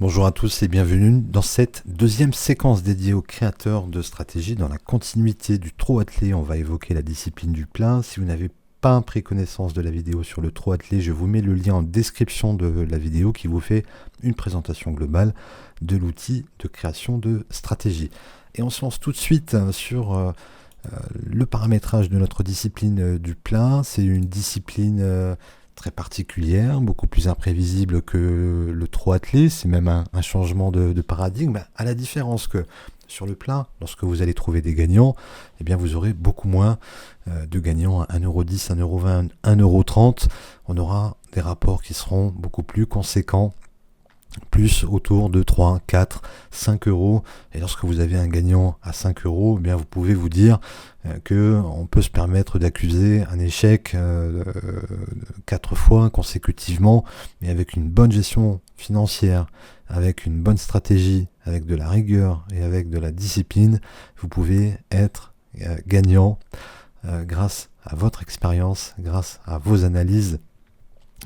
Bonjour à tous et bienvenue dans cette deuxième séquence dédiée aux créateurs de stratégie. Dans la continuité du trot attelé, on va évoquer la discipline du plein. Si vous n'avez pas pris connaissance de la vidéo sur le trot attelé, je vous mets le lien en description de la vidéo qui vous fait une présentation globale de l'outil de création de stratégie. Et on se lance tout de suite sur le paramétrage de notre discipline du plein. C'est une discipline très particulière, beaucoup plus imprévisible que le trot attelé. C'est même un changement de paradigme, à la différence que sur le plein, lorsque vous allez trouver des gagnants, eh bien vous aurez beaucoup moins de gagnants à 1,10 €, 1,20 €, 1,30 €. On aura des rapports qui seront beaucoup plus conséquents, plus autour de 3, 4, 5 euros. Et lorsque vous avez un gagnant à 5 euros, eh bien vous pouvez vous dire qu'on peut se permettre d'accuser un échec 4 fois consécutivement, mais avec une bonne gestion financière, avec une bonne stratégie, avec de la rigueur et avec de la discipline, vous pouvez être gagnant grâce à votre expérience, grâce à vos analyses,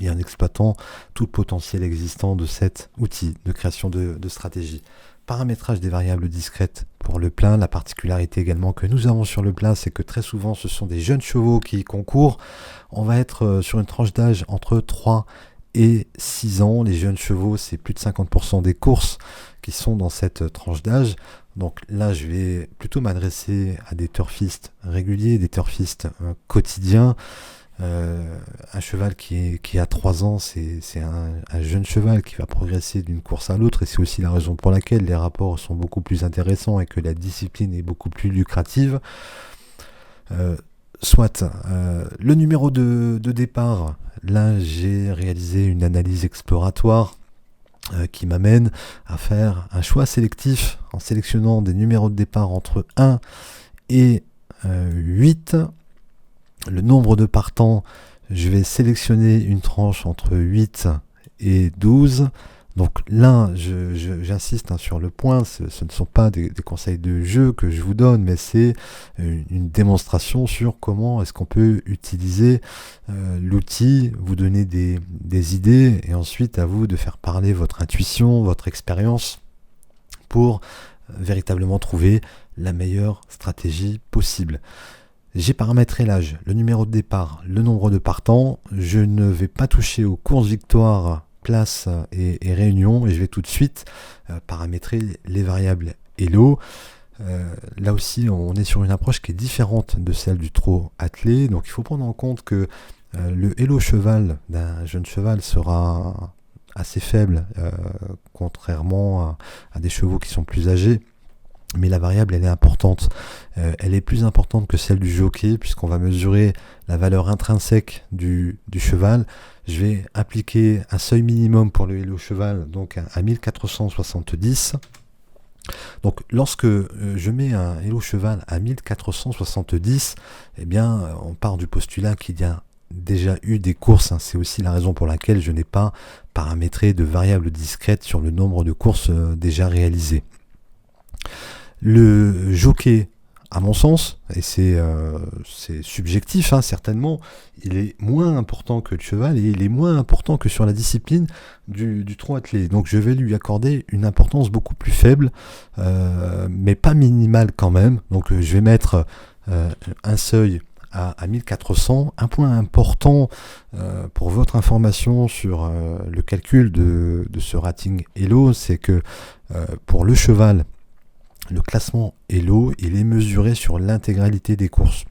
et en exploitant tout le potentiel existant de cet outil de création de stratégie. Paramétrage des variables discrètes pour le plein. La particularité également que nous avons sur le plein, c'est que très souvent ce sont des jeunes chevaux qui concourent. On va être sur une tranche d'âge entre 3 et 6 ans. Les jeunes chevaux, c'est plus de 50% des courses qui sont dans cette tranche d'âge. Donc là, je vais plutôt m'adresser à des turfistes réguliers, des turfistes quotidiens. Un cheval qui a 3 ans, c'est un jeune cheval qui va progresser d'une course à l'autre, et c'est aussi la raison pour laquelle les rapports sont beaucoup plus intéressants et que la discipline est beaucoup plus lucrative. Le numéro de départ, là j'ai réalisé une analyse exploratoire qui m'amène à faire un choix sélectif en sélectionnant des numéros de départ entre 1 et 8. Le nombre de partants, je vais sélectionner une tranche entre 8 et 12. Donc là, j'insiste sur le point, ce ne sont pas des conseils de jeu que je vous donne, mais c'est une démonstration sur comment est-ce qu'on peut utiliser l'outil, vous donner des idées, et ensuite à vous de faire parler votre intuition, votre expérience, pour véritablement trouver la meilleure stratégie possible. J'ai paramétré l'âge, le numéro de départ, le nombre de partants. Je ne vais pas toucher aux courses victoires, places et réunions, et je vais tout de suite paramétrer les variables Elo. Là aussi, on est sur une approche qui est différente de celle du trot attelé. Donc il faut prendre en compte que le Elo cheval d'un jeune cheval sera assez faible, contrairement à des chevaux qui sont plus âgés. Mais la variable, elle est importante. Elle est plus importante que celle du jockey, puisqu'on va mesurer la valeur intrinsèque du cheval. Je vais appliquer un seuil minimum pour le Elo cheval, donc à 1470. Donc lorsque je mets un Elo cheval à 1470, eh bien, on part du postulat qu'il y a déjà eu des courses. C'est aussi la raison pour laquelle je n'ai pas paramétré de variable discrète sur le nombre de courses déjà réalisées. Le jockey, à mon sens, et c'est subjectif certainement, il est moins important que le cheval, et il est moins important que sur la discipline du trot attelé. Donc je vais lui accorder une importance beaucoup plus faible, mais pas minimale quand même. Donc je vais mettre un seuil à 1400. Un point important pour votre information sur le calcul de ce rating Elo, c'est que pour le cheval, le classement Elo, il est mesuré sur l'intégralité des courses.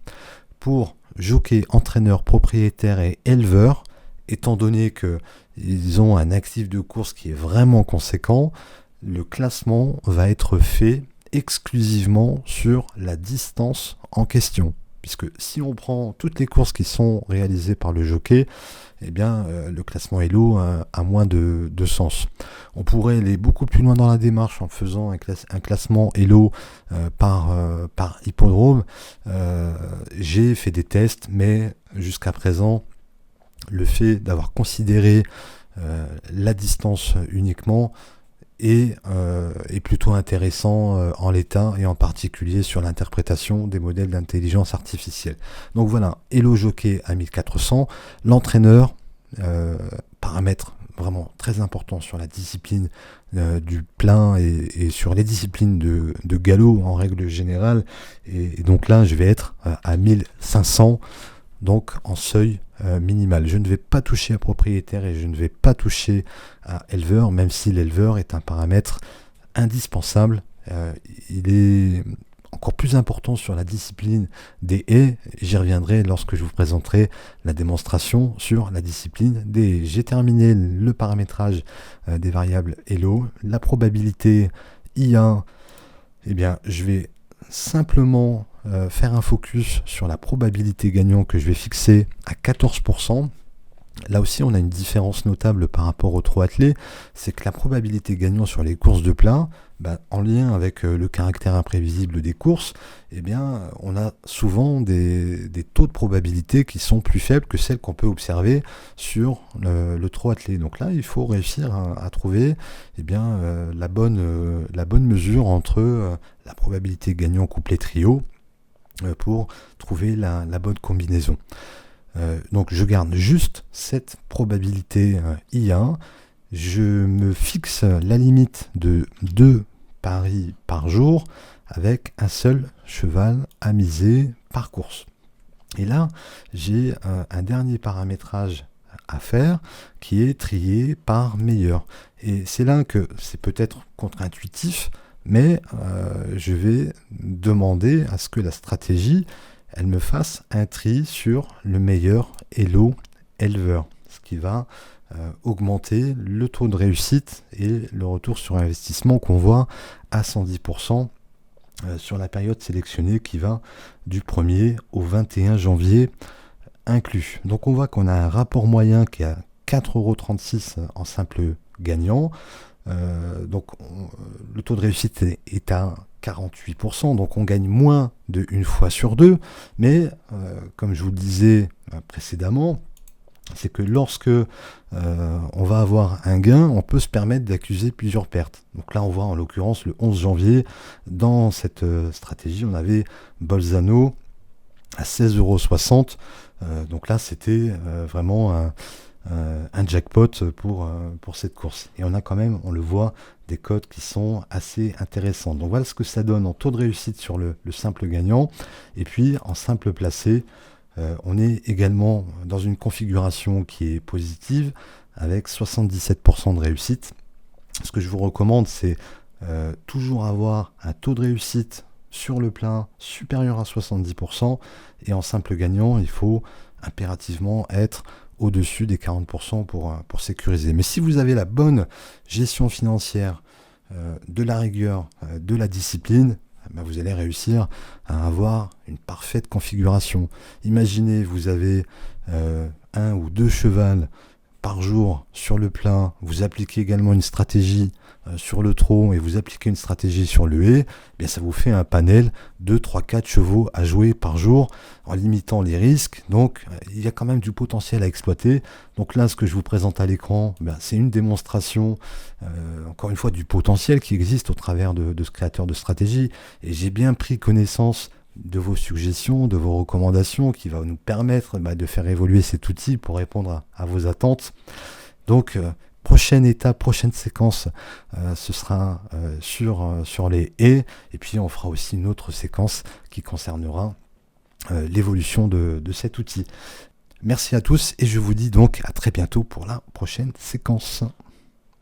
Pour jockey, entraîneur, propriétaire et éleveur, étant donné qu'ils ont un actif de course qui est vraiment conséquent, le classement va être fait exclusivement sur la distance en question. Puisque si on prend toutes les courses qui sont réalisées par le jockey, eh bien, le classement Elo a moins de sens. On pourrait aller beaucoup plus loin dans la démarche en faisant un classement Elo par hippodrome. J'ai fait des tests, mais jusqu'à présent, le fait d'avoir considéré la distance uniquement est plutôt intéressant en l'état, et en particulier sur l'interprétation des modèles d'intelligence artificielle. Donc voilà, Elo jockey à 1400, l'entraîneur, paramètre vraiment très important sur la discipline du plein et sur les disciplines de galop en règle générale. Et donc là, je vais être à 1500, donc en seuil minimal. Je ne vais pas toucher à propriétaire et je ne vais pas toucher à éleveur, même si l'éleveur est un paramètre indispensable. Il est encore plus important sur la discipline des haies. J'y reviendrai lorsque je vous présenterai la démonstration sur la discipline des haies. J'ai terminé le paramétrage des variables Elo. La probabilité I1, eh bien, je vais simplement faire un focus sur la probabilité gagnant que je vais fixer à 14%. Là aussi, on a une différence notable par rapport au trot attelé, c'est que la probabilité gagnant sur les courses de plein, en lien avec le caractère imprévisible des courses, eh bien, on a souvent des taux de probabilité qui sont plus faibles que celles qu'on peut observer sur le trot attelé. Donc là, il faut réussir à trouver la bonne mesure entre la probabilité gagnant couplet trio pour trouver la bonne combinaison. Donc je garde juste cette probabilité I1, je me fixe la limite de 2 paris par jour avec un seul cheval à miser par course. Et là, j'ai un dernier paramétrage à faire qui est trié par meilleur. Et c'est là que c'est peut-être contre-intuitif, mais je vais demander à ce que la stratégie elle me fasse un tri sur le meilleur Elo éleveur, ce qui va augmenter le taux de réussite et le retour sur investissement qu'on voit à 110% sur la période sélectionnée qui va du 1er au 21 janvier inclus. Donc on voit qu'on a un rapport moyen qui est à 4,36 € en simple gagnant. Le taux de réussite est à 48%, donc on gagne moins de une fois sur deux, mais comme je vous le disais précédemment, c'est que lorsque on va avoir un gain, on peut se permettre d'accuser plusieurs pertes. Donc là on voit en l'occurrence le 11 janvier, dans cette stratégie, on avait Bolzano à 16,60 €, donc là c'était vraiment un jackpot pour cette course. Et on a quand même, on le voit, des codes qui sont assez intéressants. Donc voilà ce que ça donne en taux de réussite sur le simple gagnant. Et puis en simple placé, on est également dans une configuration qui est positive avec 77% de réussite. Ce que je vous recommande, c'est toujours avoir un taux de réussite sur le plein supérieur à 70%. Et en simple gagnant, il faut impérativement être au-dessus des 40% pour sécuriser. Mais si vous avez la bonne gestion financière, de la rigueur, de la discipline, vous allez réussir à avoir une parfaite configuration. Imaginez, vous avez un ou deux chevals par jour sur le plein, vous appliquez également une stratégie sur le trot et vous appliquez une stratégie sur le haies, bien ça vous fait un panel de 3-4 chevaux à jouer par jour en limitant les risques. Donc il y a quand même du potentiel à exploiter. Donc là, ce que je vous présente à l'écran, c'est une démonstration, encore une fois, du potentiel qui existe au travers de ce créateur de stratégie. Et j'ai bien pris connaissance de vos suggestions, de vos recommandations qui va nous permettre de faire évoluer cet outil pour répondre à vos attentes. Donc prochaine étape, prochaine séquence, ce sera sur les haies, et puis on fera aussi une autre séquence qui concernera l'évolution de cet outil. Merci à tous et je vous dis donc à très bientôt pour la prochaine séquence.